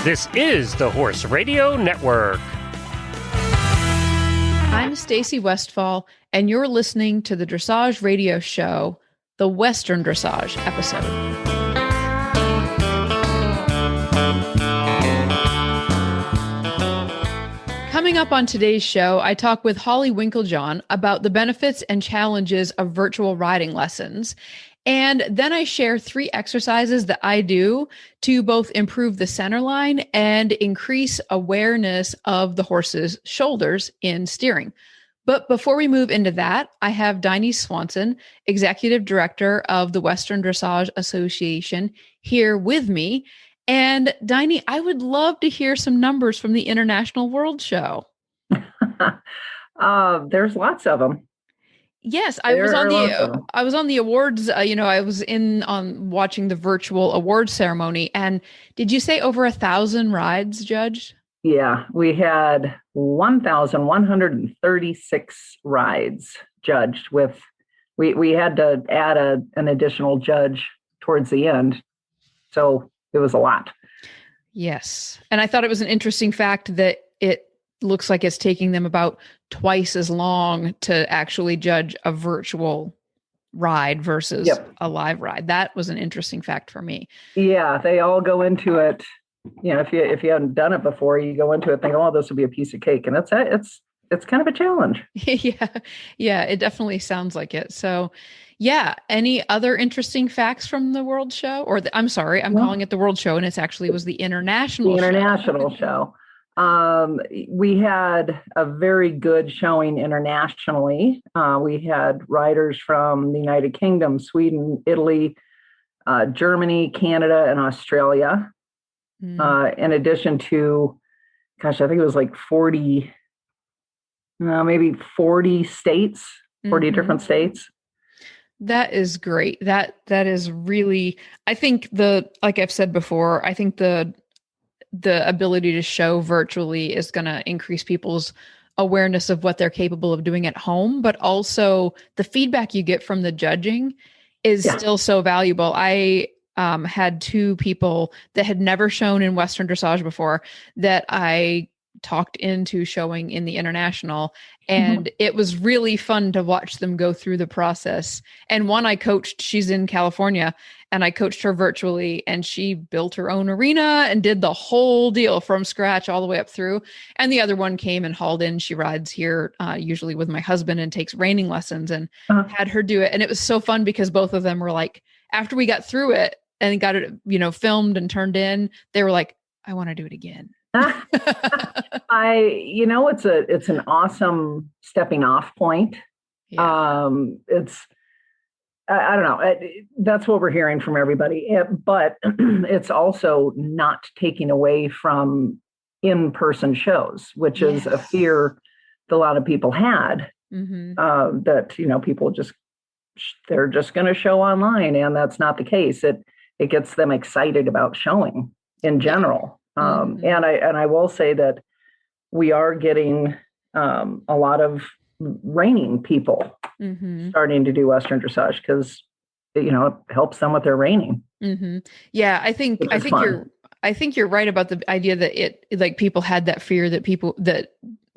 This is the Horse Radio Network. I'm Stacy Westfall, and you're listening to the Dressage Radio Show, the Western Dressage episode. Coming up on today's show, I talk with Holly Winkeljohn about the benefits and challenges of virtual riding lessons. And then I share 3 exercises that I do to both improve the centerline and increase awareness of the horse's shoulders in steering. But before we move into that, I have Dini Swanson, Executive Director of the Western Dressage Association, here with me. And Dini, I would love to hear some numbers from the International World Show. There's lots of them. Yes, I was on the awards. I was on watching the virtual awards ceremony. And did you say over 1,000 rides judged? Yeah, we had 1,136 rides judged. We had to add an additional judge towards the end, so it was a lot. Yes, and I thought it was an interesting fact that it looks like it's taking them about twice as long to actually judge a virtual ride versus a live ride. That was an interesting fact for me. Yeah, they all go into it. If you haven't done it before, you go into it thinking, "Oh, this will be a piece of cake," and it's kind of a challenge. Yeah, it definitely sounds like it. So, yeah. Any other interesting facts from the World Show? I'm calling it the World Show, and it actually was the International Show. We had a very good showing internationally. We had riders from the United Kingdom, Sweden, Italy, Germany, Canada, and Australia. In addition to, I think it was like 40, maybe 40 states, 40 different states. That is great. That is really, I think like I've said before, I think the ability to show virtually is going to increase people's awareness of what they're capable of doing at home, but also the feedback you get from the judging is still so valuable. I had 2 people that had never shown in Western Dressage before that I talked into showing in the International. And it was really fun to watch them go through the process. And one I coached, she's in California, and I coached her virtually, and she built her own arena and did the whole deal from scratch all the way up through. And the other one came and hauled in. She rides here usually with my husband and takes reining lessons, and had her do it. And it was so fun because both of them were like, after we got through it and got it, filmed and turned in, they were like, I want to do it again. It's an awesome stepping off point. Yeah. I don't know. That's what we're hearing from everybody, but it's also not taking away from in-person shows, which is a fear that a lot of people had, that, people they're just going to show online, and that's not the case. It gets them excited about showing in general. And I will say that we are getting a lot of reining people starting to do Western Dressage because it helps them with their reining. Yeah, I think you're right about the idea that people had that fear that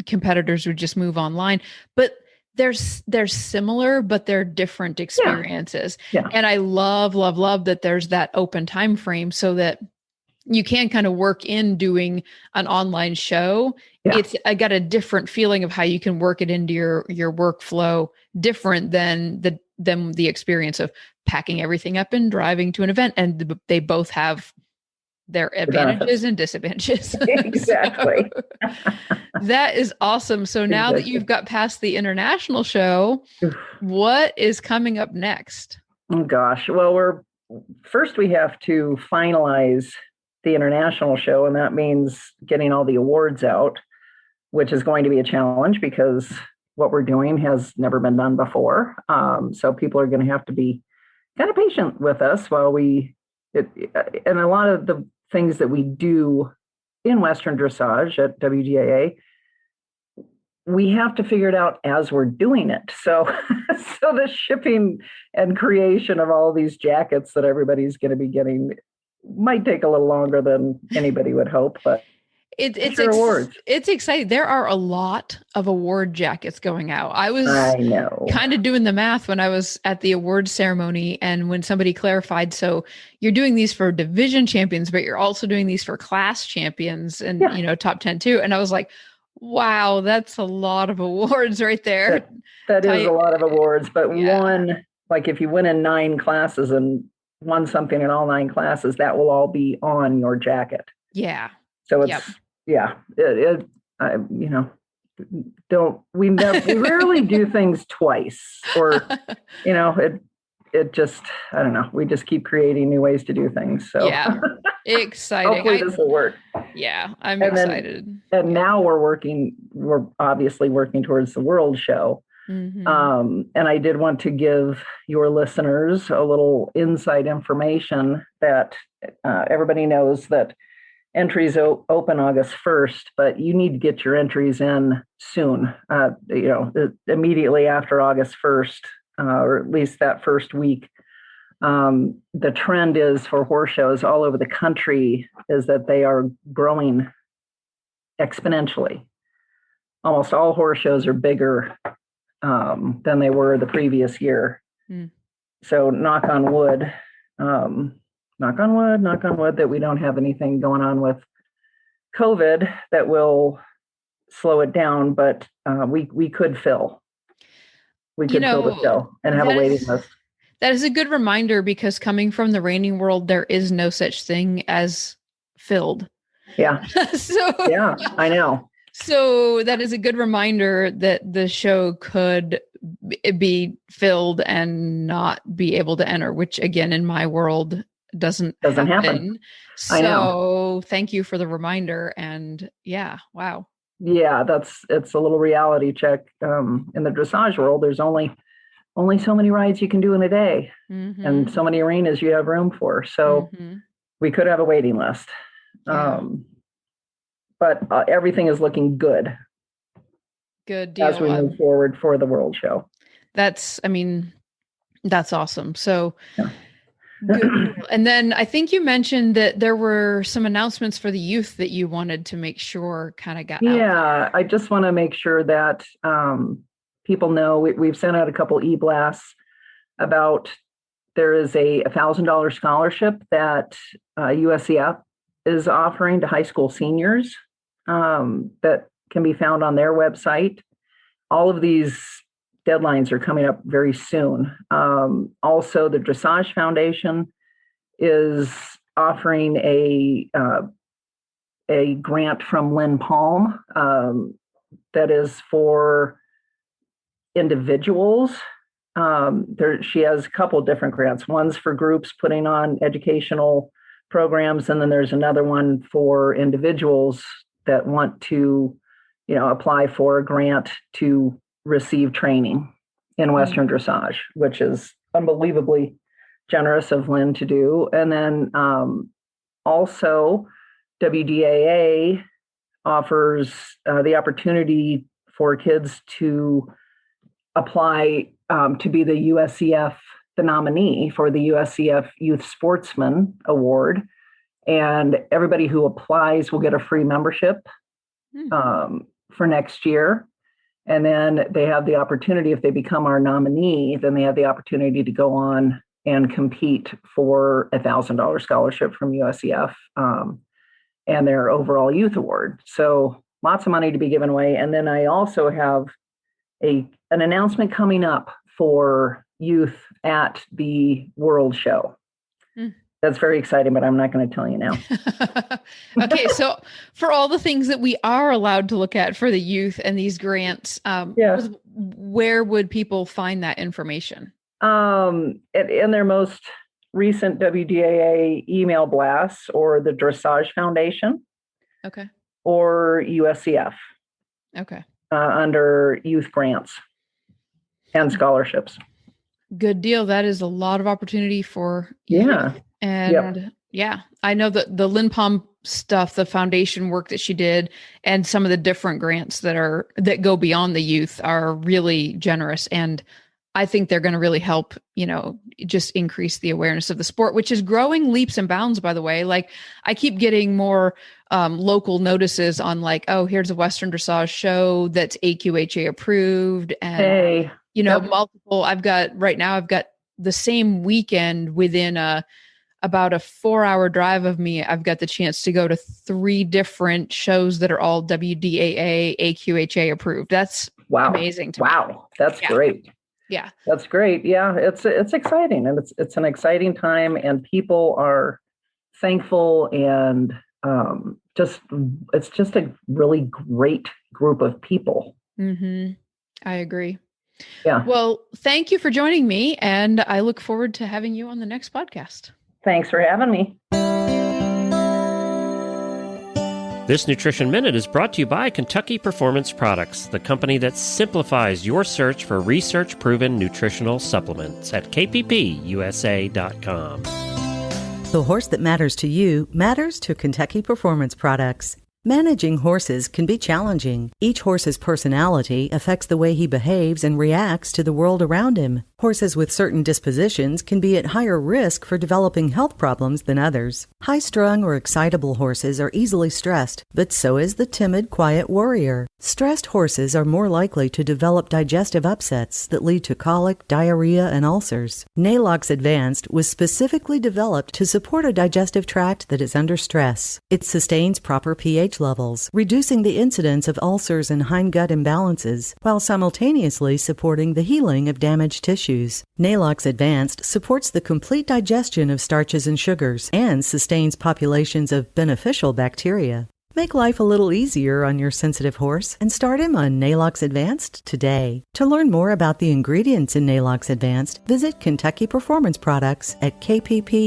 competitors would just move online, but they're similar, but they're different experiences. Yeah. And I love that there's that open time frame so that you can kind of work in doing an online show. Yeah. I got a different feeling of how you can work it into your workflow, different than the experience of packing everything up and driving to an event. And they both have their advantages and disadvantages. Exactly. That is awesome. So now that you've got past the international show, what is coming up next? Oh gosh. Well, first we have to finalize the international show, and that means getting all the awards out, which is going to be a challenge because what we're doing has never been done before. So people are going to have to be kind of patient with us while and a lot of the things that we do in Western Dressage at WDAA, we have to figure it out as we're doing it. So the shipping and creation of all these jackets that everybody's going to be getting might take a little longer than anybody would hope, but awards. It's exciting. There are a lot of award jackets going out. I know. Kind of doing the math when I was at the awards ceremony, and when somebody clarified, so you're doing these for division champions, but you're also doing these for class champions and top 10 too. And I was like, wow, that's a lot of awards right there. That is a lot of awards, but one, like if you win in 9 classes and won something in all 9 classes, that will all be on your jacket. Yeah. So it's, we rarely do things twice, or, it just, I don't know. We just keep creating new ways to do things. So yeah, exciting. Hopefully this will work. Yeah, I'm excited. And now we're obviously working towards the World Show. Mm-hmm. And I did want to give your listeners a little inside information that everybody knows that entries open August 1st, but you need to get your entries in soon, immediately after August 1st, or at least that first week. The trend is for horse shows all over the country is that they are growing exponentially. Almost all horse shows are bigger than they were the previous year. Mm. So knock on wood, that we don't have anything going on with COVID that will slow it down, but we could fill. We could fill the show and have a waiting list. That is a good reminder, because coming from the reining world, there is no such thing as filled. Yeah. Yeah, I know. So that is a good reminder that the show could be filled and not be able to enter, which again, in my world, doesn't happen. So I know. Thank you for the reminder. And wow. Yeah, it's a little reality check. In the dressage world, there's only so many rides you can do in a day, mm-hmm. and so many arenas you have room for. So mm-hmm. we could have a waiting list. Yeah. But everything is looking good. Good deal. As we move forward for the World Show. That's awesome. So good. And then I think you mentioned that there were some announcements for the youth that you wanted to make sure kind of got out. Yeah, I just want to make sure that people know we've sent out a couple e-blasts about there is a $1,000 scholarship that USCF is offering to high school seniors that can be found on their website. All of these deadlines are coming up very soon. Also, the Dressage Foundation is offering a grant from Lynn Palm that is for individuals. She has a couple different grants. One's for groups putting on educational programs, and then there's another one for individuals that want to, apply for a grant to receive training in Western dressage, which is unbelievably generous of Lynn to do. And then also WDAA offers the opportunity for kids to apply to be the USCF, the nominee for the USCF Youth Sportsman Award. And everybody who applies will get a free membership for next year. And then they have the opportunity, if they become our nominee, then they have the opportunity to go on and compete for a $1,000 scholarship from USCF and their overall youth award. So lots of money to be given away. And then I also have an announcement coming up for youth at the World Show. That's very exciting, but I'm not going to tell you now. Okay, so for all the things that we are allowed to look at for the youth and these grants, where would people find that information? In their most recent WDAA email blasts, or the Dressage Foundation. Okay. Or USCF. Okay. Under youth grants and scholarships. Good deal. That is a lot of opportunity for youth. And I know that the Lynn Palm stuff, the foundation work that she did, and some of the different grants that go beyond the youth are really generous. And I think they're going to really help, just increase the awareness of the sport, which is growing leaps and bounds, by the way. Like I keep getting more local notices on like, oh, here's a Western dressage show that's AQHA approved. And, multiple, I've got the same weekend within about a 4-hour drive of me, I've got the chance to go to 3 different shows that are all WDAA, AQHA approved. That's amazing to me. Wow. That's great. Yeah. That's great. Yeah. It's exciting, and it's an exciting time, and people are thankful, and it's just a really great group of people. Mm-hmm. I agree. Yeah. Well, thank you for joining me, and I look forward to having you on the next podcast. Thanks for having me. This Nutrition Minute is brought to you by Kentucky Performance Products, the company that simplifies your search for research-proven nutritional supplements at kppusa.com. The horse that matters to you matters to Kentucky Performance Products. Managing horses can be challenging. Each horse's personality affects the way he behaves and reacts to the world around him. Horses with certain dispositions can be at higher risk for developing health problems than others. High-strung or excitable horses are easily stressed, but so is the timid, quiet warrior. Stressed horses are more likely to develop digestive upsets that lead to colic, diarrhea, and ulcers. Nalox Advanced was specifically developed to support a digestive tract that is under stress. It sustains proper pH levels, reducing the incidence of ulcers and hindgut imbalances, while simultaneously supporting the healing of damaged tissues. Nalox Advanced supports the complete digestion of starches and sugars and sustains populations of beneficial bacteria. Make life a little easier on your sensitive horse and start him on Nalox Advanced today. To learn more about the ingredients in Nalox Advanced, visit Kentucky Performance Products at kppusa.com.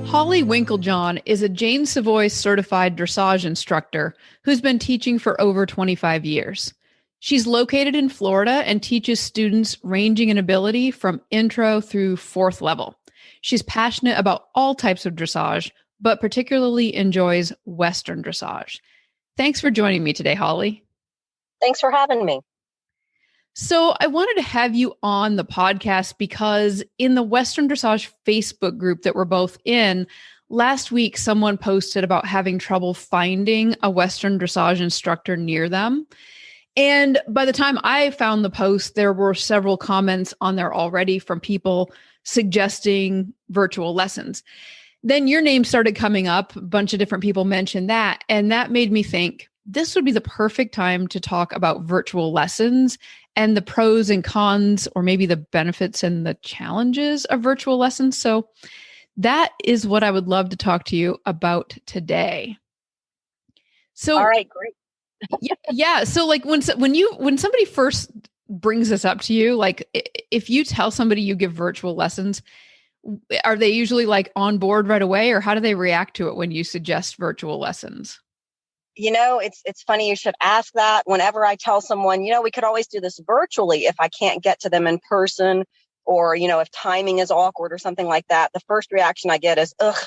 Holly Winkeljohn is a Jane Savoy certified dressage instructor who's been teaching for over 25 years. She's located in Florida and teaches students ranging in ability from intro through 4th level. She's passionate about all types of dressage, but particularly enjoys Western dressage. Thanks for joining me today, Holly. Thanks for having me. So I wanted to have you on the podcast because in the Western Dressage Facebook group that we're both in, last week someone posted about having trouble finding a Western Dressage instructor near them. And by the time I found the post, there were several comments on there already from people suggesting virtual lessons. Then your name started coming up. A bunch of different people mentioned that. And that made me think this would be the perfect time to talk about virtual lessons and the pros and cons, or maybe the benefits and the challenges of virtual lessons. So that is what I would love to talk to you about today. So, all right, great. yeah. So like when somebody first brings this up to you, like if you tell somebody you give virtual lessons, are they usually like on board right away, or how do they react to it when you suggest virtual lessons? It's funny you should ask that. Whenever I tell someone, we could always do this virtually if I can't get to them in person, or, if timing is awkward or something like that, the first reaction I get is, ugh,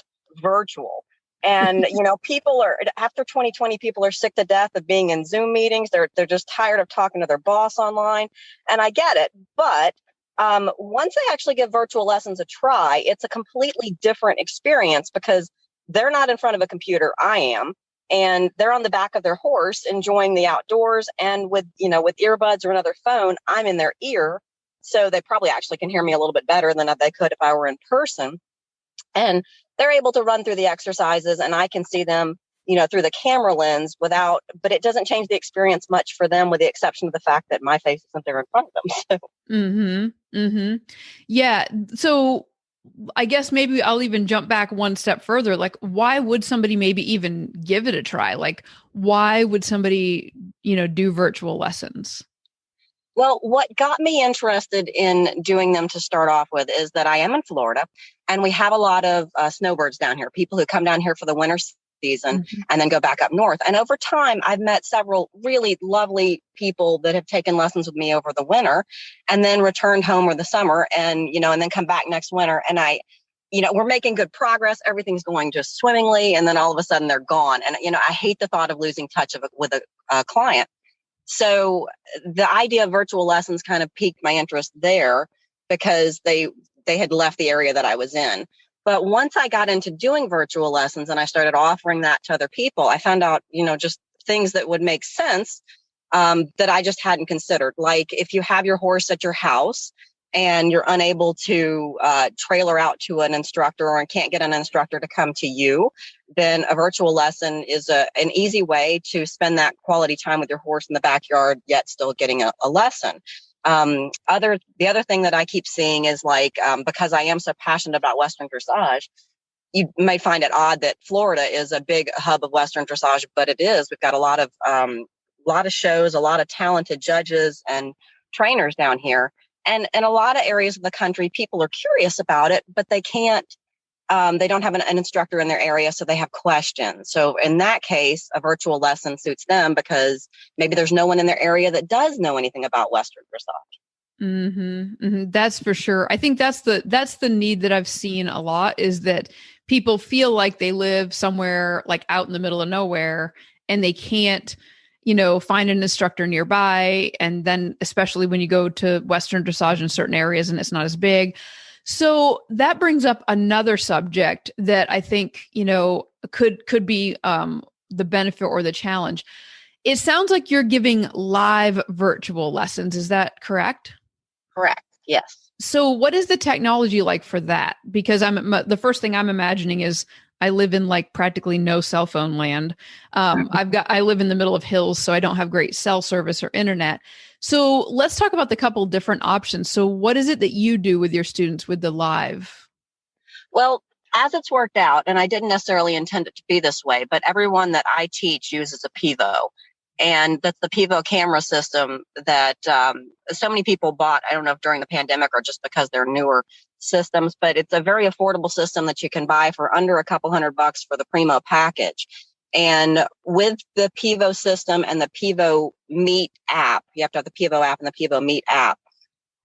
virtual. And, people are, after 2020, people are sick to death of being in Zoom meetings. They're just tired of talking to their boss online. And I get it. But once they actually give virtual lessons a try, it's a completely different experience because they're not in front of a computer. I am. And they're on the back of their horse enjoying the outdoors, and with earbuds or another phone, I'm in their ear. So they probably actually can hear me a little bit better than they could if I were in person. And they're able to run through the exercises, and I can see them, through the camera lens but it doesn't change the experience much for them, with the exception of the fact that my face isn't there in front of them. So. Yeah. So I guess maybe I'll even jump back one step further. Like, why would somebody maybe even give it a try? Like, why would somebody, do virtual lessons? Well, what got me interested in doing them to start off with is that I am in Florida, and we have a lot of snowbirds down here, people who come down here for the winter season and then go back up north. And over time, I've met several really lovely people that have taken lessons with me over the winter and then returned home over the summer and then come back next winter. And I we're making good progress. Everything's going just swimmingly. And then all of a sudden they're gone. And, I hate the thought of losing touch with a client. So the idea of virtual lessons kind of piqued my interest there because they had left the area that I was in. But once I got into doing virtual lessons and I started offering that to other people, I found out, just things that would make sense that I just hadn't considered. Like if you have your horse at your house and you're unable to trailer out to an instructor or can't get an instructor to come to you, then a virtual lesson is an easy way to spend that quality time with your horse in the backyard, yet still getting a lesson. The other thing that I keep seeing is because I am so passionate about Western dressage, you may find it odd that Florida is a big hub of Western dressage, but it is. We've got a lot of shows, a lot of talented judges and trainers down here. And in a lot of areas of the country, people are curious about it, but they can't, they don't have an instructor in their area, so they have questions. So in that case, a virtual lesson suits them because maybe there's no one in their area that does know anything about Western dressage. Mm-hmm, mm-hmm. That's for sure. I think that's the need that I've seen a lot, is that people feel like they live somewhere like out in the middle of nowhere and they can't, find an instructor nearby. And then especially when you go to Western dressage in certain areas and it's not as big. So that brings up another subject that I think, could be the benefit or the challenge. It sounds like you're giving live virtual lessons. Is that correct? Correct. Yes. So what is the technology like for that? Because the first thing I'm imagining is I live in practically no cell phone land. I live in the middle of hills, so I don't have great cell service or internet. So let's talk about the couple different options. So what is it that you do with your students with the live? Well, as it's worked out, and I didn't necessarily intend it to be this way, but everyone that I teach uses a Pivo. And that's the Pivo camera system that so many people bought. I don't know if during the pandemic or just because they're newer systems, but it's a very affordable system that you can buy for under a couple $100 for the Primo package. And with the Pivo system and the Pivo Meet app, you have to have the Pivo app and the Pivo Meet app.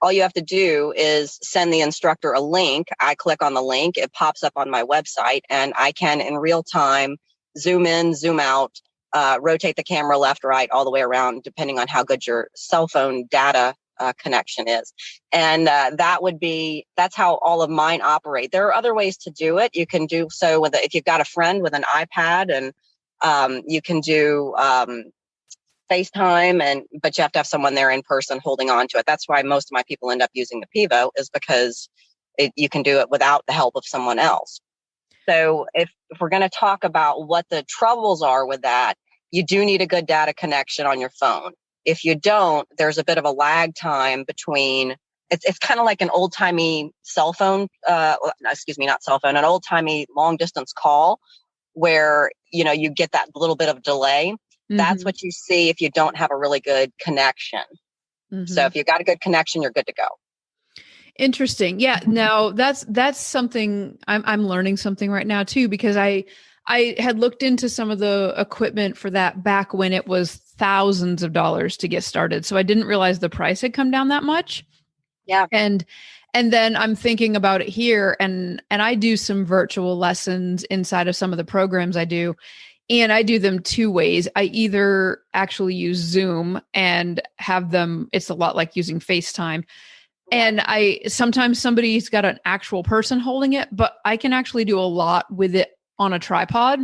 All you have to do is send the instructor a link. I click on the link, it pops up on my website, and I can in real time zoom in, zoom out, rotate the camera left, right, all the way around, depending on how good your cell phone data connection is. And that's how all of mine operate. There are other ways to do it. You can do so if you've got a friend with an iPad, and you can do FaceTime, but you have to have someone there in person holding on to it. That's why most of my people end up using the Pivo, is because you can do it without the help of someone else. So if we're going to talk about what the troubles are with that, you do need a good data connection on your phone. If you don't, there's a bit of a lag time between, it's kind of like an old timey cell phone, not cell phone, an old timey long distance call where, you get that little bit of delay. Mm-hmm. That's what you see if you don't have a really good connection. Mm-hmm. So if you've got a good connection, you're good to go. Interesting. Yeah. Now that's something I'm learning something right now too, because I had looked into some of the equipment for that back when it was thousands of dollars to get started. So I didn't realize the price had come down that much. Yeah. And then I'm thinking about it here, and I do some virtual lessons inside of some of the programs I do. And I do them two ways. I either actually use Zoom and have them, it's a lot like using FaceTime. And sometimes somebody's got an actual person holding it, but I can actually do a lot with it on a tripod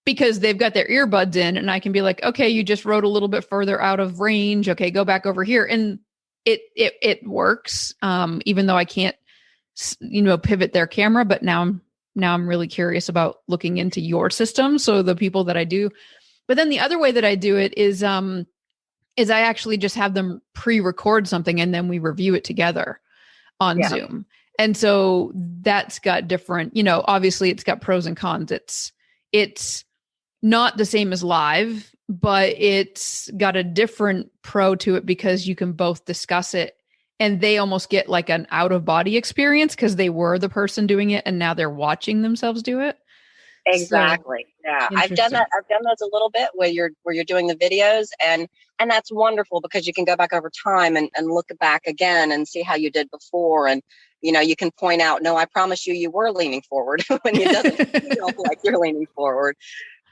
because they've got their earbuds in, and I can be like, okay, you just rode a little bit further out of range. Okay, go back over here. And it works. Even though I can't, pivot their camera, but now I'm really curious about looking into your system. So the people that I do, but then the other way that I do it is I actually just have them pre-record something and then we review it together on Zoom. And so that's got different, obviously it's got pros and cons. It's not the same as live, but it's got a different pro to it because you can both discuss it, and they almost get like an out of body experience because they were the person doing it and now they're watching themselves do it. Exactly. Yeah. I've done that. I've done those a little bit where you're doing the videos, and that's wonderful because you can go back over time and look back again and see how you did before. And, you can point out, no, I promise you were leaning forward when you doesn't feel like you're leaning forward.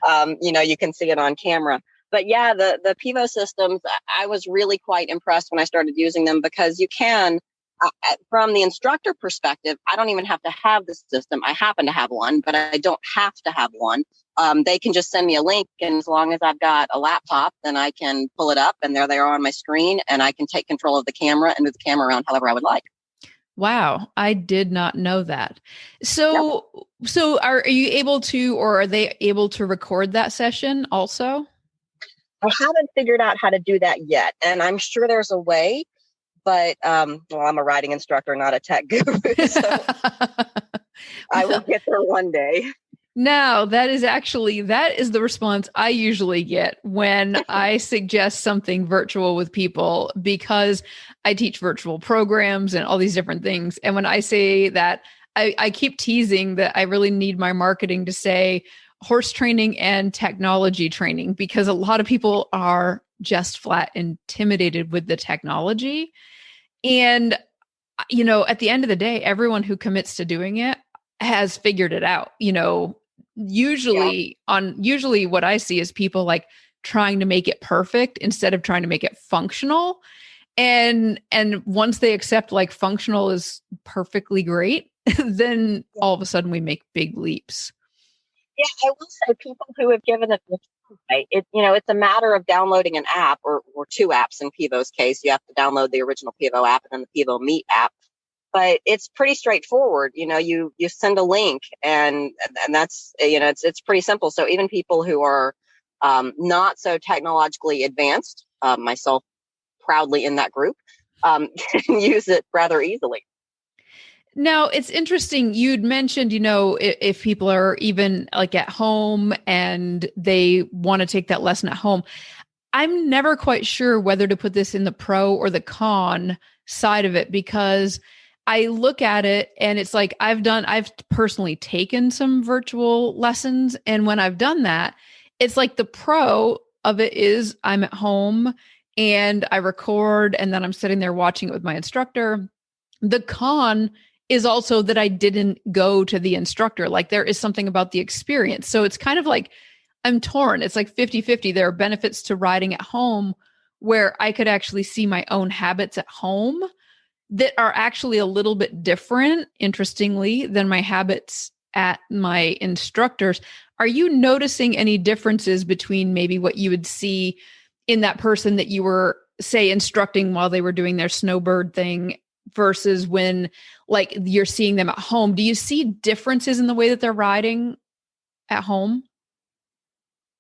You can see it on camera. But yeah, the Pivo systems, I was really quite impressed when I started using them because you can, from the instructor perspective, I don't even have to have the system. I happen to have one, but I don't have to have one. They can just send me a link, and as long as I've got a laptop, then I can pull it up, and there they are on my screen, and I can take control of the camera and move the camera around however I would like. Wow, I did not know that. So, yep. So are you able to, or are they able to record that session also? I haven't figured out how to do that yet, and I'm sure there's a way. But I'm a riding instructor, not a tech guru, so I will get there one day. No, that is the response I usually get when I suggest something virtual with people, because I teach virtual programs and all these different things. And when I say that, I keep teasing that I really need my marketing to say horse training and technology training, because a lot of people are just flat intimidated with the technology. And, at the end of the day, everyone who commits to doing it has figured it out. Usually what I see is people like trying to make it perfect instead of trying to make it functional. And once they accept like functional is perfectly great, then all of a sudden we make big leaps. Yeah, I will say people who have given it the try, it's a matter of downloading an app or two apps in Pivo's case. You have to download the original Pivo app and then the Pivo Meet app. But it's pretty straightforward. You send a link and that's, it's pretty simple. So even people who are not so technologically advanced, myself proudly in that group, can use it rather easily. Now, it's interesting. You'd mentioned, if people are even like at home and they want to take that lesson at home, I'm never quite sure whether to put this in the pro or the con side of it, because I look at it and it's like I've personally taken some virtual lessons. And when I've done that, it's like the pro of it is I'm at home and I record and then I'm sitting there watching it with my instructor. The con is also that I didn't go to the instructor. Like there is something about the experience. So it's kind of like I'm torn. It's like 50-50. There are benefits to riding at home where I could actually see my own habits at home that are actually a little bit different, interestingly, than my habits at my instructors. Are you noticing any differences between maybe what you would see in that person that you were, say, instructing while they were doing their snowbird thing versus when like you're seeing them at home? Do you see differences in the way that they're riding at home?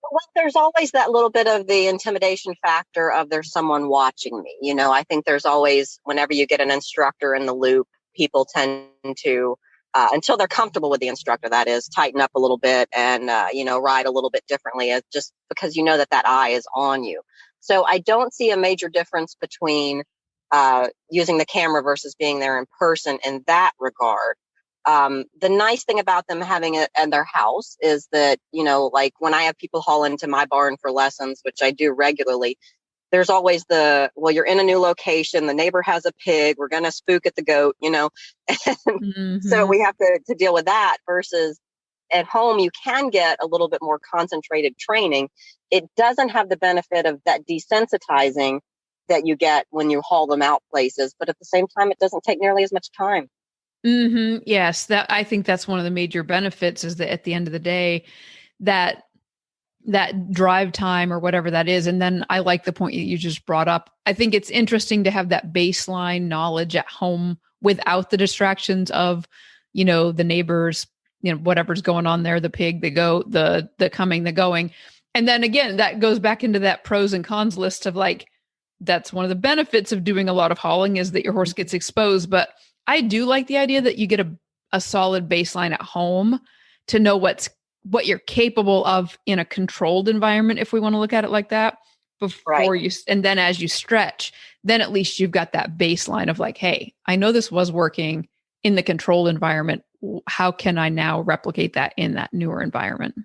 Well, there's always that little bit of the intimidation factor of there's someone watching me. I think there's always, whenever you get an instructor in the loop, people tend to, until they're comfortable with the instructor, that is, tighten up a little bit and, ride a little bit differently, just because that eye is on you. So I don't see a major difference between using the camera versus being there in person in that regard. The nice thing about them having it in their house is that, like when I have people haul into my barn for lessons, which I do regularly, there's always you're in a new location, the neighbor has a pig, we're going to spook at the goat, and so we have to deal with that versus at home, you can get a little bit more concentrated training. It doesn't have the benefit of that desensitizing that you get when you haul them out places, but at the same time, it doesn't take nearly as much time. Mm-hmm. Yes, I think that's one of the major benefits is that at the end of the day, that drive time or whatever that is. And then I like the point that you just brought up. I think it's interesting to have that baseline knowledge at home without the distractions of, the neighbors, whatever's going on there, the pig, the goat, the coming, the going. And then again, that goes back into that pros and cons list of like, that's one of the benefits of doing a lot of hauling is that your horse gets exposed. But I do like the idea that you get a solid baseline at home to know what you're capable of in a controlled environment, if we want to look at it like that, before you, and then as you stretch, then at least you've got that baseline of like, hey, I know this was working in the controlled environment. how can I now replicate that in that newer environment?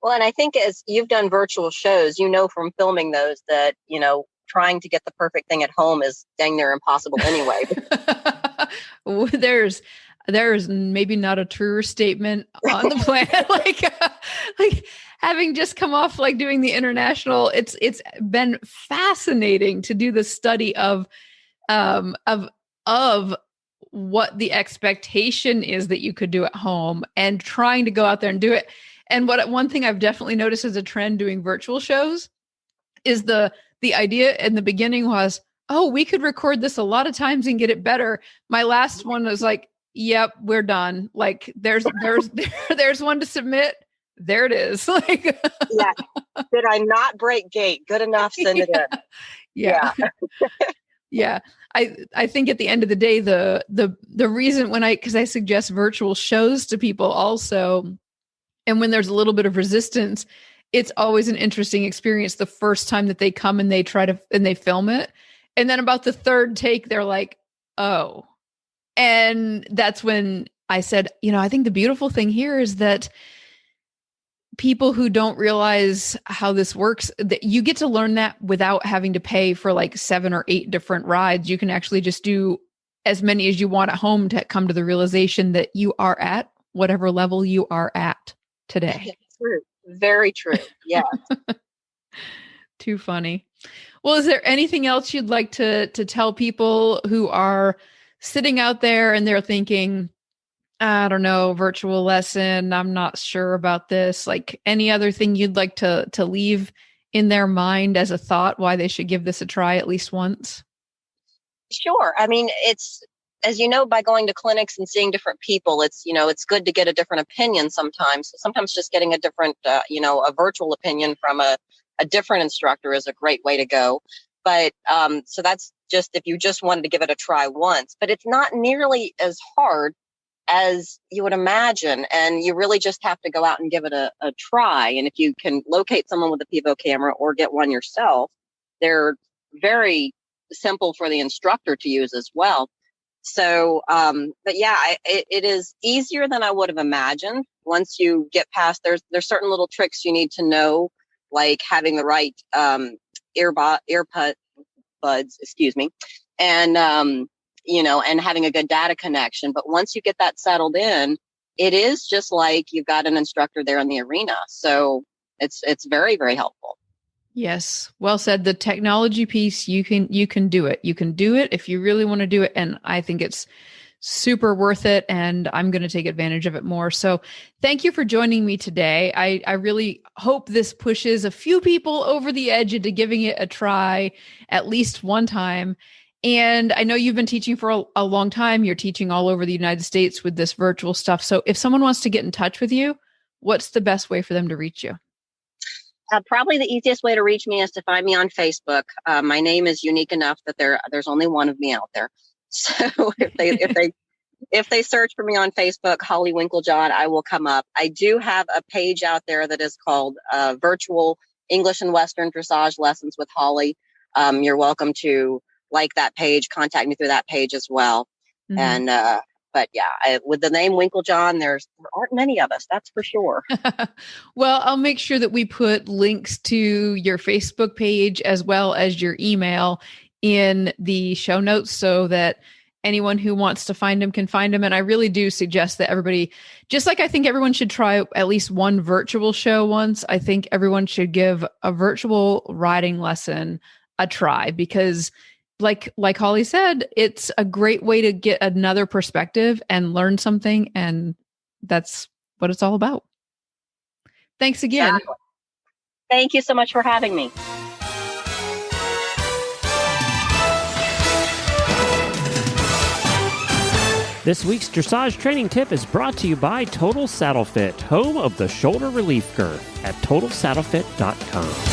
Well, and I think as you've done virtual shows, from filming those that, trying to get the perfect thing at home is dang near impossible anyway. There's maybe not a truer statement on the planet. like having just come off like doing the international, it's been fascinating to do the study of what the expectation is that you could do at home and trying to go out there and do it. And one thing I've definitely noticed as a trend doing virtual shows is the idea in the beginning was, oh, we could record this a lot of times and get it better. My last one was like, yep, we're done. Like there's one to submit. There it is. Yeah. Did I not break gate? Good enough. Send it in. Yeah. Yeah. I think at the end of the day, the reason because I suggest virtual shows to people also, and when there's a little bit of resistance, it's always an interesting experience the first time that they come and they and they film it. And then about the third take, they're like, oh. And that's when I said, I think the beautiful thing here is that people who don't realize how this works, that you get to learn that without having to pay for like 7 or 8 different rides. You can actually just do as many as you want at home to come to the realization that you are at whatever level you are at today. True. Very true. Yeah. Too funny. Well, is there anything else you'd like to tell people who are sitting out there and they're thinking, I don't know, virtual lesson, I'm not sure about this, like any other thing you'd like to leave in their mind as a thought why they should give this a try at least once? Sure. I mean, it's, as you know, by going to clinics and seeing different people, it's good to get a different opinion sometimes. So sometimes just getting a different, a virtual opinion from a different instructor is a great way to go. But so that's just if you just wanted to give it a try once, but it's not nearly as hard as you would imagine. And you really just have to go out and give it a try. And if you can locate someone with a Pivo camera or get one yourself, they're very simple for the instructor to use as well. So, but yeah, it is easier than I would have imagined. Once you get past, there's certain little tricks you need to know, like having the right earpod buds, and and having a good data connection. But once you get that settled in, it is just like you've got an instructor there in the arena. So it's very, very helpful. Yes. Well said. The technology piece, you can do it. You can do it if you really want to do it. And I think it's super worth it. And I'm going to take advantage of it more. So thank you for joining me today. I really hope this pushes a few people over the edge into giving it a try at least one time. And I know you've been teaching for a long time. You're teaching all over the United States with this virtual stuff. So if someone wants to get in touch with you, what's the best way for them to reach you? Probably the easiest way to reach me is to find me on Facebook. My name is unique enough that there's only one of me out there. So if they search for me on Facebook, Holly Winkeljohn, I will come up. I do have a page out there that is called Virtual English and Western Dressage Lessons with Holly. You're welcome to like that page, contact me through that page as well. Mm-hmm. And but yeah, with the name Winkeljohn, there aren't many of us, that's for sure. Well, I'll make sure that we put links to your Facebook page as well as your email in the show notes so that anyone who wants to find them can find them. And I really do suggest that everybody, just like I think everyone should try at least one virtual show once, I think everyone should give a virtual riding lesson a try, because like Holly said, it's a great way to get another perspective and learn something. And that's what it's all about. Thanks again. Exactly. Thank you so much for having me. This week's dressage training tip is brought to you by Total Saddle Fit, home of the shoulder relief girth at TotalSaddleFit.com.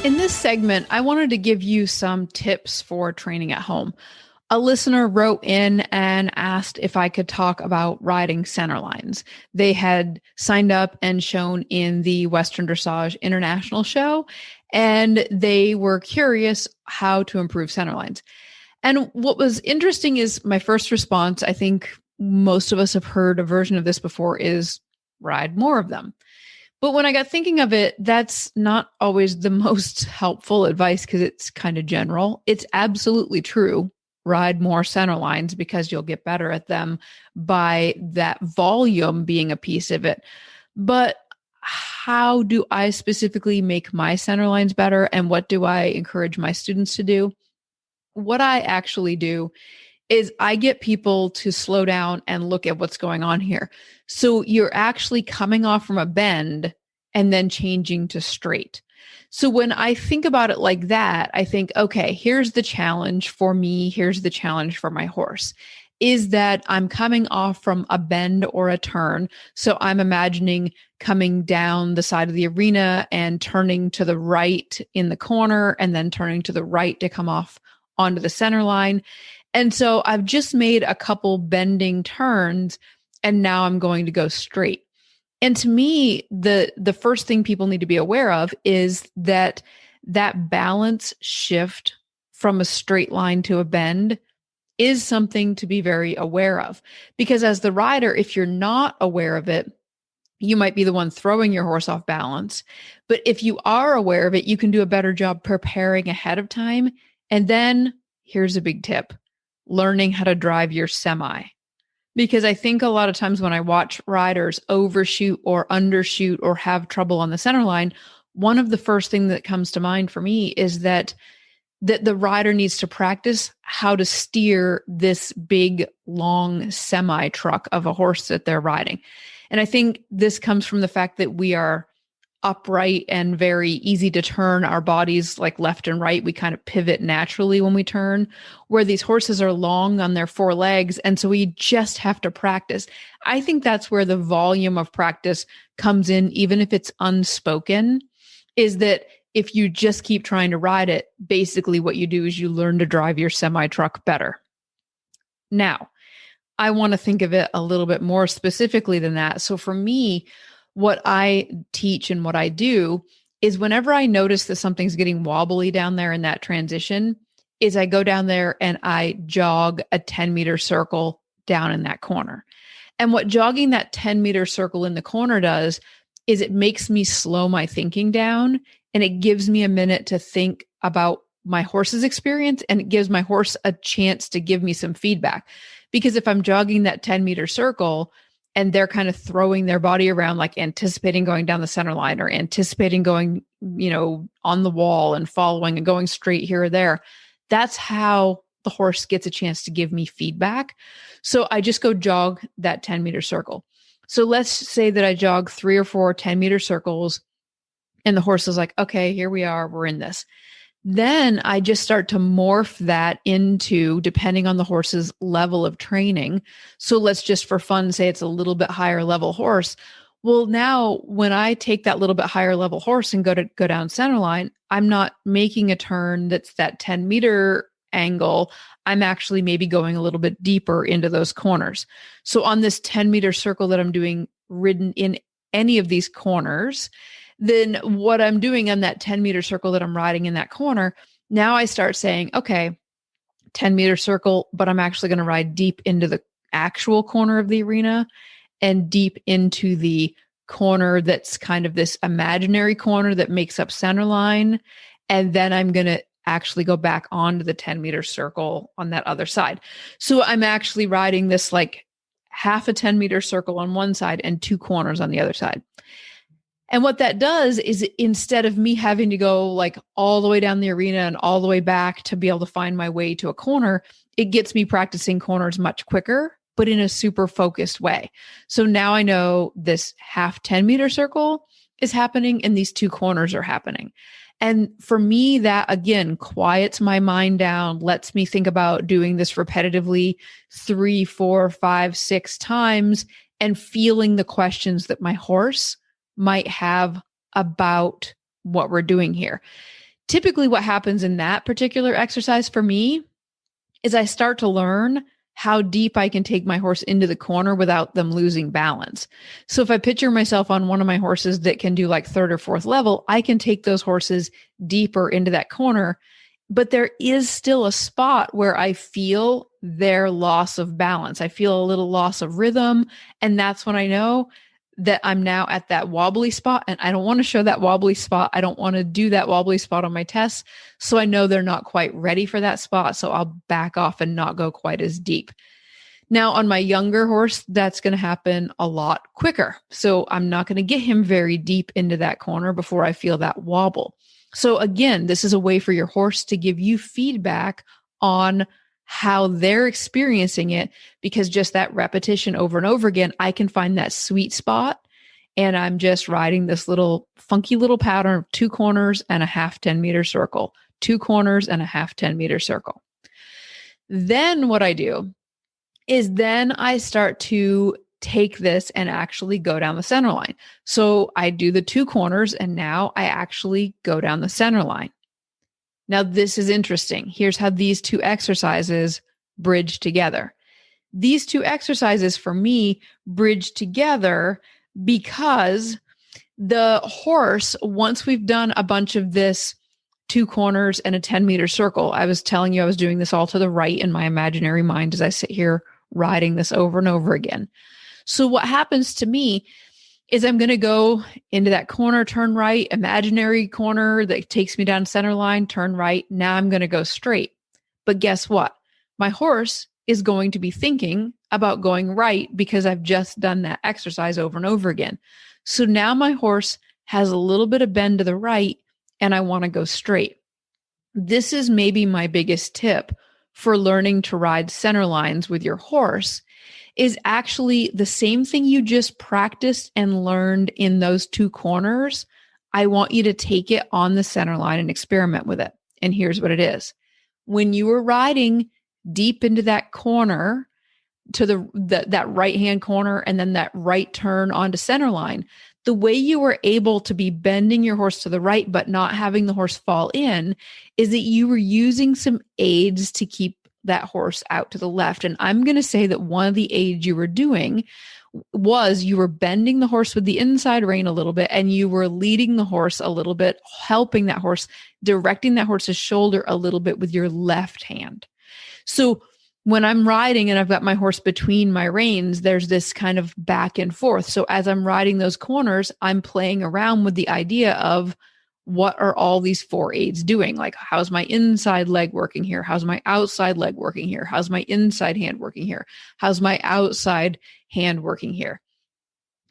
In this segment, I wanted to give you some tips for training at home. A listener wrote in and asked if I could talk about riding centerlines. They had signed up and shown in the Western Dressage International show, and they were curious how to improve centerlines. And what was interesting is my first response, I think most of us have heard a version of this before, is ride more of them. But when I got thinking of it, that's not always the most helpful advice because it's kind of general. It's absolutely true. Ride more center lines because you'll get better at them by that volume being a piece of it. But how do I specifically make my center lines better? And what do I encourage my students to do? What I actually do is I get people to slow down and look at what's going on here. So you're actually coming off from a bend and then changing to straight. So when I think about it like that, I think, okay, here's the challenge for me. Here's the challenge for my horse, is that I'm coming off from a bend or a turn. So I'm imagining coming down the side of the arena and turning to the right in the corner and then turning to the right to come off onto the center line. And so I've just made a couple bending turns and now I'm going to go straight. And to me, the first thing people need to be aware of is that balance shift from a straight line to a bend is something to be very aware of. Because as the rider, if you're not aware of it, you might be the one throwing your horse off balance. But if you are aware of it, you can do a better job preparing ahead of time. And then here's a big tip: learning how to drive your semi. Because I think a lot of times when I watch riders overshoot or undershoot or have trouble on the center line, one of the first things that comes to mind for me is that the rider needs to practice how to steer this big, long semi truck of a horse that they're riding. And I think this comes from the fact that we are upright and very easy to turn our bodies like left and right. We kind of pivot naturally when we turn, where these horses are long on their four legs. And so we just have to practice. I think that's where the volume of practice comes in, even if it's unspoken, is that if you just keep trying to ride it, basically what you do is you learn to drive your semi truck better. Now, I want to think of it a little bit more specifically than that. So for me, what I teach and what I do is whenever I notice that something's getting wobbly down there in that transition, is I go down there and I jog a 10-meter circle down in that corner. And what jogging that 10-meter circle in the corner does is it makes me slow my thinking down, and it gives me a minute to think about my horse's experience, and it gives my horse a chance to give me some feedback. Because if I'm jogging that 10-meter circle and they're kind of throwing their body around, like anticipating going down the center line or anticipating going, on the wall and following and going straight here or there, that's how the horse gets a chance to give me feedback. So I just go jog that 10-meter circle. So let's say that I jog 3 or 4 10-meter circles and the horse is like, okay, here we are, we're in this. Then I just start to morph that into, depending on the horse's level of training. So let's just for fun say it's a little bit higher level horse. Well, now when I take that little bit higher level horse and go down center line, I'm not making a turn that's that 10-meter angle. I'm actually maybe going a little bit deeper into those corners. So on this 10-meter circle that I'm doing ridden in any of these corners, then what I'm doing on that 10-meter circle that I'm riding in that corner, now I start saying, okay, 10-meter circle, but I'm actually going to ride deep into the actual corner of the arena and deep into the corner that's kind of this imaginary corner that makes up center line. And then I'm going to actually go back onto the 10-meter circle on that other side. So I'm actually riding this like half a 10-meter circle on one side and 2 corners on the other side. And what that does is instead of me having to go like all the way down the arena and all the way back to be able to find my way to a corner, it gets me practicing corners much quicker, but in a super focused way. So now I know this half 10-meter circle is happening and these 2 corners are happening. And for me, that again quiets my mind down, lets me think about doing this repetitively 3, 4, 5, 6 times and feeling the questions that my horse might have about what we're doing here. Typically what happens in that particular exercise for me is I start to learn how deep I can take my horse into the corner without them losing balance. So if I picture myself on one of my horses that can do like 3rd or 4th level, I can take those horses deeper into that corner. but there is still a spot where I feel their loss of balance. I feel a little loss of rhythm. And that's when I know that I'm now at that wobbly spot, and I don't want to show that wobbly spot. I don't want to do that wobbly spot on my tests. So I know they're not quite ready for that spot. So I'll back off and not go quite as deep. Now on my younger horse, that's going to happen a lot quicker. So I'm not going to get him very deep into that corner before I feel that wobble. So again, this is a way for your horse to give you feedback on how they're experiencing it, because just that repetition over and over again, I can find that sweet spot. And I'm just riding this little funky little pattern of 2 corners and a half 10-meter circle, 2 corners and a half 10-meter circle. Then what I do is then I start to take this and actually go down the center line. So I do the 2 corners and now I actually go down the center line. Now, this is interesting. Here's how these 2 exercises bridge together. These 2 exercises for me bridge together because the horse, once we've done a bunch of this 2 corners and a 10-meter circle, I was telling you I was doing this all to the right in my imaginary mind as I sit here riding this over and over again. So what happens to me is I'm going to go into that corner, turn right, imaginary corner that takes me down center line, turn right. Now I'm going to go straight. But guess what? My horse is going to be thinking about going right because I've just done that exercise over and over again. So now my horse has a little bit of bend to the right and I want to go straight. This is maybe my biggest tip for learning to ride center lines with your horse, is actually the same thing you just practiced and learned in those 2 corners. I want you to take it on the center line and experiment with it. And here's what it is. When you were riding deep into that corner to that right-hand corner and then that right turn onto center line, the way you were able to be bending your horse to the right but not having the horse fall in is that you were using some aids to keep that horse out to the left. And I'm going to say that one of the aids you were doing was you were bending the horse with the inside rein a little bit and you were leading the horse a little bit, helping that horse, directing that horse's shoulder a little bit with your left hand. So when I'm riding and I've got my horse between my reins, there's this kind of back and forth. So as I'm riding those corners, I'm playing around with the idea of what are all these 4 aids doing? Like, how's my inside leg working here? How's my outside leg working here? How's my inside hand working here? How's my outside hand working here?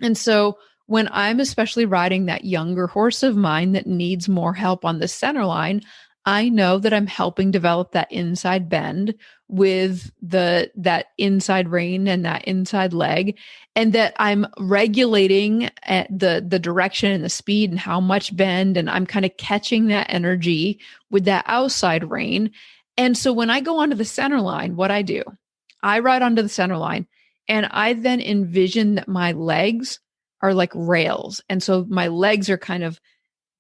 And so when I'm especially riding that younger horse of mine that needs more help on the center line, I know that I'm helping develop that inside bend with that inside rein and that inside leg, and that I'm regulating at the direction and the speed and how much bend, and I'm kind of catching that energy with that outside rein. And so when I go onto the center line, what I do, I ride onto the center line and I then envision that my legs are like rails. And so my legs are kind of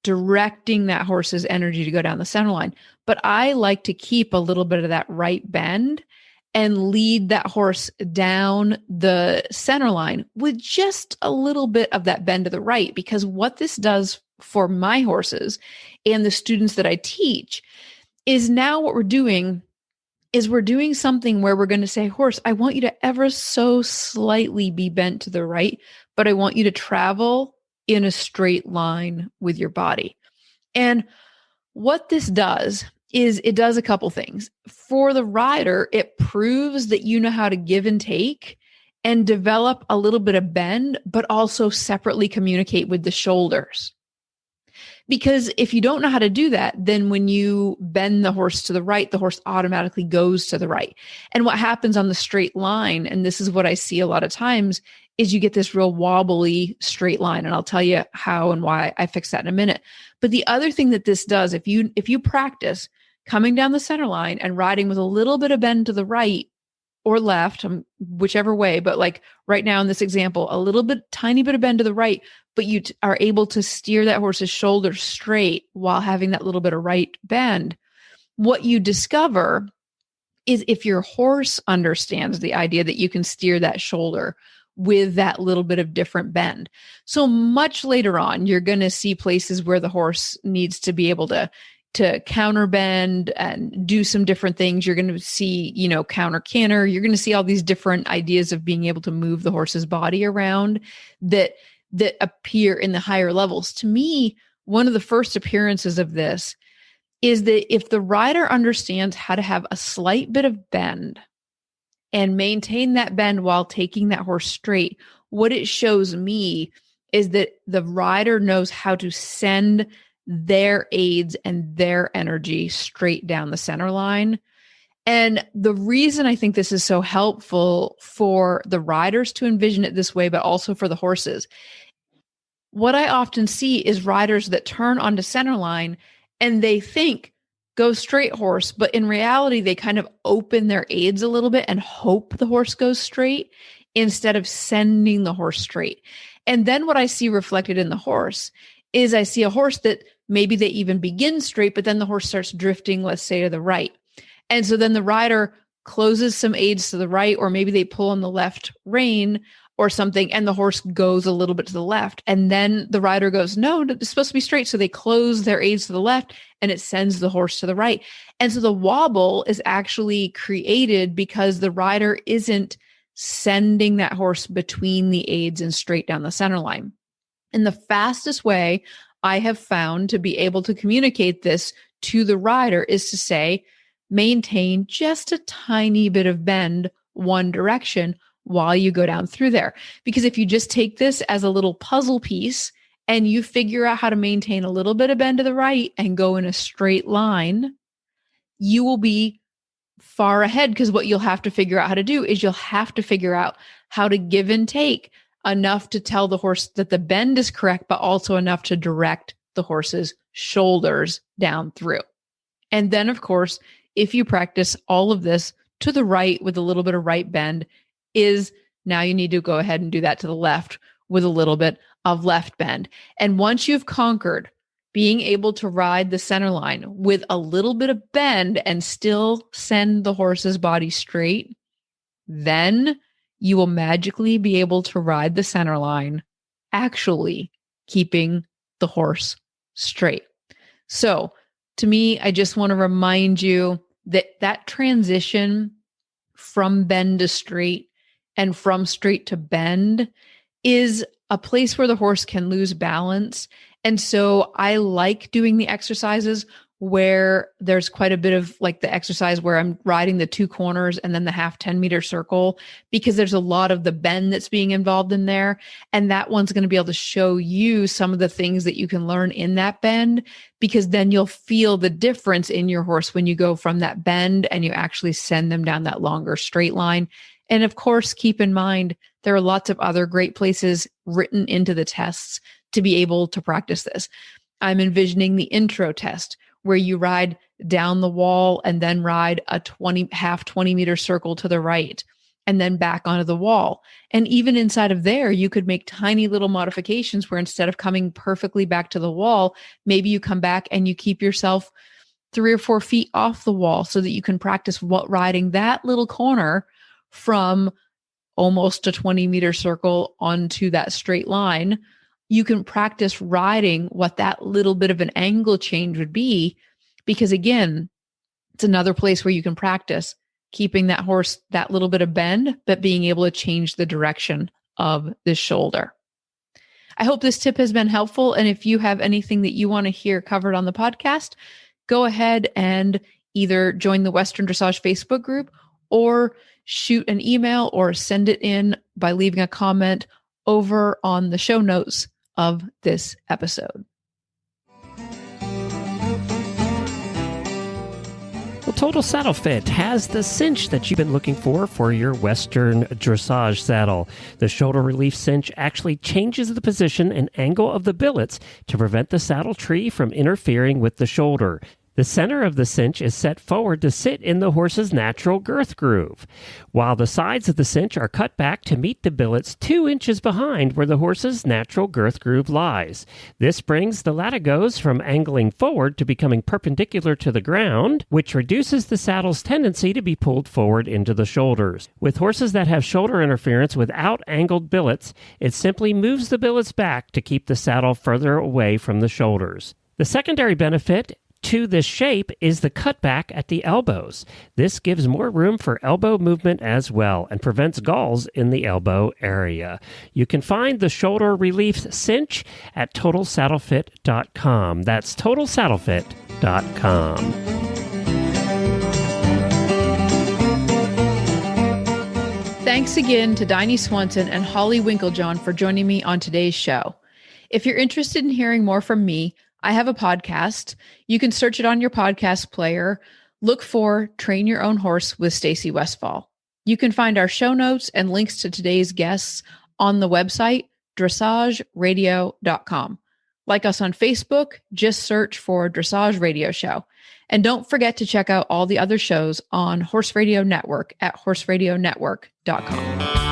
directing that horse's energy to go down the center line. But I like to keep a little bit of that right bend and lead that horse down the center line with just a little bit of that bend to the right. Because what this does for my horses and the students that I teach is now what we're doing is we're doing something where we're going to say, horse, I want you to ever so slightly be bent to the right, but I want you to travel in a straight line with your body. And what this does is it does a couple things. For the rider, it proves that you know how to give and take and develop a little bit of bend, but also separately communicate with the shoulders. Because if you don't know how to do that, then when you bend the horse to the right, the horse automatically goes to the right. And what happens on the straight line, and this is what I see a lot of times, is you get this real wobbly straight line. And I'll tell you how and why I fix that in a minute. But the other thing that this does, if you practice coming down the center line and riding with a little bit of bend to the right or left, whichever way, but like right now in this example, a little bit, tiny bit of bend to the right, but you are able to steer that horse's shoulder straight while having that little bit of right bend. What you discover is if your horse understands the idea that you can steer that shoulder with that little bit of different bend. So much later on, you're going to see places where the horse needs to be able to to counterbend and do some different things. You're going to see, counter canter. You're going to see all these different ideas of being able to move the horse's body around that appear in the higher levels. To me, one of the first appearances of this is that if the rider understands how to have a slight bit of bend and maintain that bend while taking that horse straight, what it shows me is that the rider knows how to send their aids and their energy straight down the center line. And the reason I think this is so helpful for the riders to envision it this way, but also for the horses, what I often see is riders that turn onto center line and they think, go straight horse, but in reality, they kind of open their aids a little bit and hope the horse goes straight instead of sending the horse straight. And then what I see reflected in the horse is I see a horse that maybe they even begin straight, but then the horse starts drifting, let's say, to the right. And so then the rider closes some aids to the right, or maybe they pull on the left rein or something, and the horse goes a little bit to the left. And then the rider goes, no, it's supposed to be straight. So they close their aids to the left and it sends the horse to the right. And so the wobble is actually created because the rider isn't sending that horse between the aids and straight down the center line. And the fastest way I have found to be able to communicate this to the rider is to say, maintain just a tiny bit of bend one direction while you go down through there. Because if you just take this as a little puzzle piece and you figure out how to maintain a little bit of bend to the right and go in a straight line, you will be far ahead, because what you'll have to figure out how to do is you'll have to figure out how to give and take enough to tell the horse that the bend is correct, but also enough to direct the horse's shoulders down through. And then, of course, if you practice all of this to the right with a little bit of right bend, is now you need to go ahead and do that to the left with a little bit of left bend. And once you've conquered being able to ride the center line with a little bit of bend and still send the horse's body straight, then you will magically be able to ride the center line, actually keeping the horse straight. So to me, I just want to remind you that that transition from bend to straight and from straight to bend is a place where the horse can lose balance. And so I like doing the exercises where there's quite a bit of like the exercise where I'm riding the two corners and then the half 10-meter circle, because there's a lot of the bend that's being involved in there. And that one's going to be able to show you some of the things that you can learn in that bend, because then you'll feel the difference in your horse when you go from that bend and you actually send them down that longer straight line. And of course, keep in mind, there are lots of other great places written into the tests to be able to practice this. I'm envisioning the intro test where you ride down the wall and then ride a half 20-meter circle to the right and then back onto the wall. And even inside of there, you could make tiny little modifications where instead of coming perfectly back to the wall, maybe you come back and you keep yourself 3 or 4 feet off the wall so that you can practice riding that little corner from almost a 20-meter circle onto that straight line. You can practice riding what that little bit of an angle change would be, because again, it's another place where you can practice keeping that horse that little bit of bend, but being able to change the direction of the shoulder. I hope this tip has been helpful. And if you have anything that you want to hear covered on the podcast, go ahead and either join the Western Dressage Facebook group or shoot an email or send it in by leaving a comment over on the show notes of this episode. Well, Total Saddle Fit has the cinch that you've been looking for your Western dressage saddle. The shoulder relief cinch actually changes the position and angle of the billets to prevent the saddle tree from interfering with the shoulder. The center of the cinch is set forward to sit in the horse's natural girth groove, while the sides of the cinch are cut back to meet the billets 2 inches behind where the horse's natural girth groove lies. This brings the latigos from angling forward to becoming perpendicular to the ground, which reduces the saddle's tendency to be pulled forward into the shoulders. With horses that have shoulder interference without angled billets, it simply moves the billets back to keep the saddle further away from the shoulders. The secondary benefit to this shape is the cutback at the elbows. This gives more room for elbow movement as well and prevents galls in the elbow area. You can find the shoulder relief cinch at TotalSaddleFit.com. That's TotalSaddleFit.com. Thanks again to Dini Swanson and Holly Winkeljohn for joining me on today's show. If you're interested in hearing more from me, I have a podcast. You can search it on your podcast player. Look for Train Your Own Horse with Stacy Westfall. You can find our show notes and links to today's guests on the website, dressageradio.com. Like us on Facebook, just search for Dressage Radio Show. And don't forget to check out all the other shows on Horse Radio Network at horseradionetwork.com.